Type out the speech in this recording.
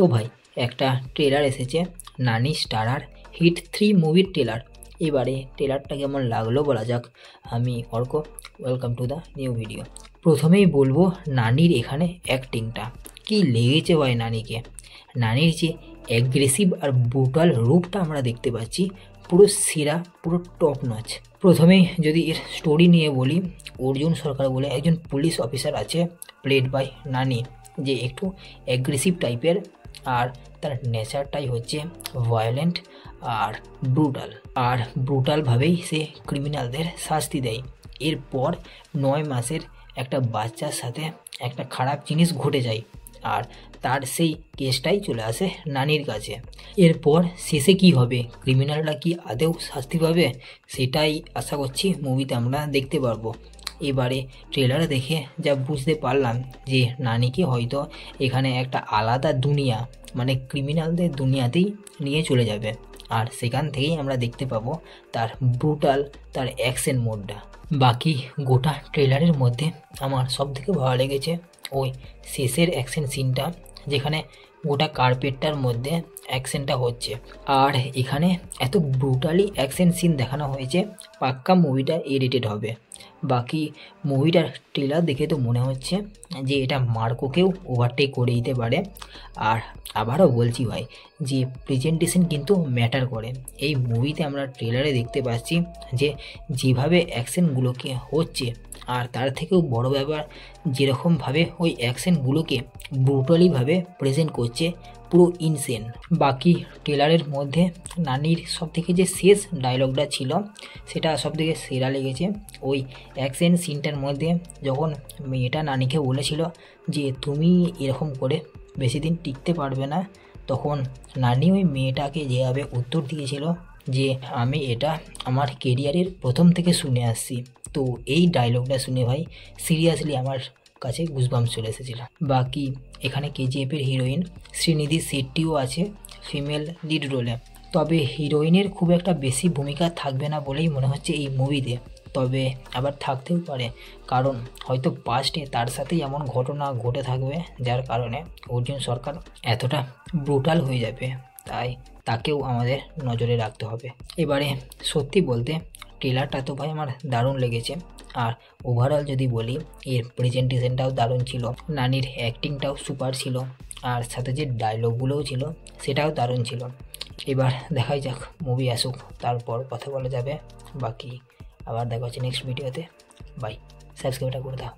তো ভাই একটা ট্রেলার এসেছে, নানি স্টারার হিট 3 মুভির ট্রেলার। এবারে ট্রেলারটা কেমন লাগলো বলা যাক। আমি Arka, welcome to the new video. প্রথমেই বলবো নানির এখানে অ্যাক্টিংটা কি লেগেছে ভাই। নানির যে অ্যাগ্রেসিভ আর ব্রুটাল রূপটা আমরা দেখতে পাচ্ছি, পুরো সেরা, পুরো টপ নচ। প্রথমেই যদি এর স্টোরি নিয়ে বলি, অর্জুন সরকার বলে একজন পুলিশ অফিসার আছে, প্লেড বাই নানি, যে একটু অ্যাগ্রেসিভ টাইপের, আর তার নেচারটাই হচ্ছে ভায়োলেন্ট আর ব্রুটালভাবেই সে ক্রিমিনালদের শাস্তি দেয়। এরপর 9 মাসের একটা বাচ্চার সাথে একটা খারাপ জিনিস ঘটে যায়, আর তার সেই কেসটাই চলে আসে নানির কাছে। এরপর শেষে কি হবে, ক্রিমিনালরা কি আদৌ শাস্তি পাবে, সেটাই আশা করছি মুভিতে আমরা দেখতে পারবো। এবারে ট্রেলার দেখে যা বুঝতে পারলাম যে নানিকে হয়তো এখানে একটা আলাদা দুনিয়া, মানে ক্রিমিনালদের দুনিয়াতেই নিয়ে চলে যাবে, আর সেখান থেকেই আমরা দেখতে পাবো তার ব্রুটাল, তার অ্যাকশন মোডটা। বাকি গোটা ট্রেলারের মধ্যে আমার সবথেকে ভালো লেগেছে ওই শেষের অ্যাকশন সিনটা, যেখানে গোটা কার্পেটটার মধ্যে অ্যাকশনটা হচ্ছে। আর এখানে এত ব্রুটালি অ্যাকশন সিন দেখানো হয়েছে, পাক্কা মুভিটা এডিটেড হবে। বাকি মুভিটার ট্রেলার দেখে তো মনে হচ্ছে যে এটা মার্কোকেও ওভারটেক করে দিতে পারে। আর আবারও বলছি ভাই, যে প্রেজেন্টেশন কিন্তু ম্যাটার করে। এই মুভিতে আমরা ট্রেলারে দেখতে পাচ্ছি যে যেভাবে অ্যাকশনগুলোকে হচ্ছে, আর তার থেকেও বড় ব্যাপার যেরকমভাবে ওই অ্যাকশনগুলোকে ব্রুটালিভাবে প্রেজেন্ট করছে, পুরো ইনসেন। বাকি ট্রেলারের মধ্যে নানির সবথেকে যে শেষ ডায়লগটা ছিল, সেটা সবথেকে সেরা লেগেছে। ওই অ্যাকশন সিনটার মধ্যে যখন মেয়েটা নানিকে বলেছিল যে তুমি এরকম করে বেশি দিন টিকতে পারবে না, তখন নানি ওই মেয়েটাকে যেভাবে উত্তর দিয়েছিল যে আমি এটা আমার কেরিয়ারের প্রথম থেকে শুনে আসছি। তো এই ডায়লগটা শুনে ভাই সিরিয়াসলি আমার কাছে গুজবাম্পস চলে এসেছিল। বাকি এখানে কেজিএফের হিরোইন শ্রীনিধি শেট্টিও আছে ফিমেল লিড রোলে, তবে হিরোইনের খুব একটা বেশি ভূমিকা থাকবে না বলেই মনে হচ্ছে এই মুভিতে। তবে আবার থাকতেও পারে, কারণ হয়তো পাস্টে তার সাথেই এমন ঘটনা ঘটে থাকবে যার কারণে অর্জুন সরকার এতটা ব্রুটাল হয়ে যাবে, তাই তাকেও আমাদের নজরে রাখতে হবে। এবারে সত্যি বলতে ট্রেলারটা তো ভাই আমার দারুণ লেগেছে, আর ওভারঅল যদি বলি এর প্রেজেন্টেশনটাও দারুণ ছিল, নানির অ্যাক্টিংটাও সুপার ছিল, আর সাথে যে ডায়লগগুলোও ছিল সেটাও দারুণ ছিল। এবার দেখাই যাক, মুভি আসুক, তারপর কথা বলা যাবে। বাকি আবার দেখা হচ্ছে নেক্সট ভিডিওতে। বাই, সাবস্ক্রাইবটা করে দাও।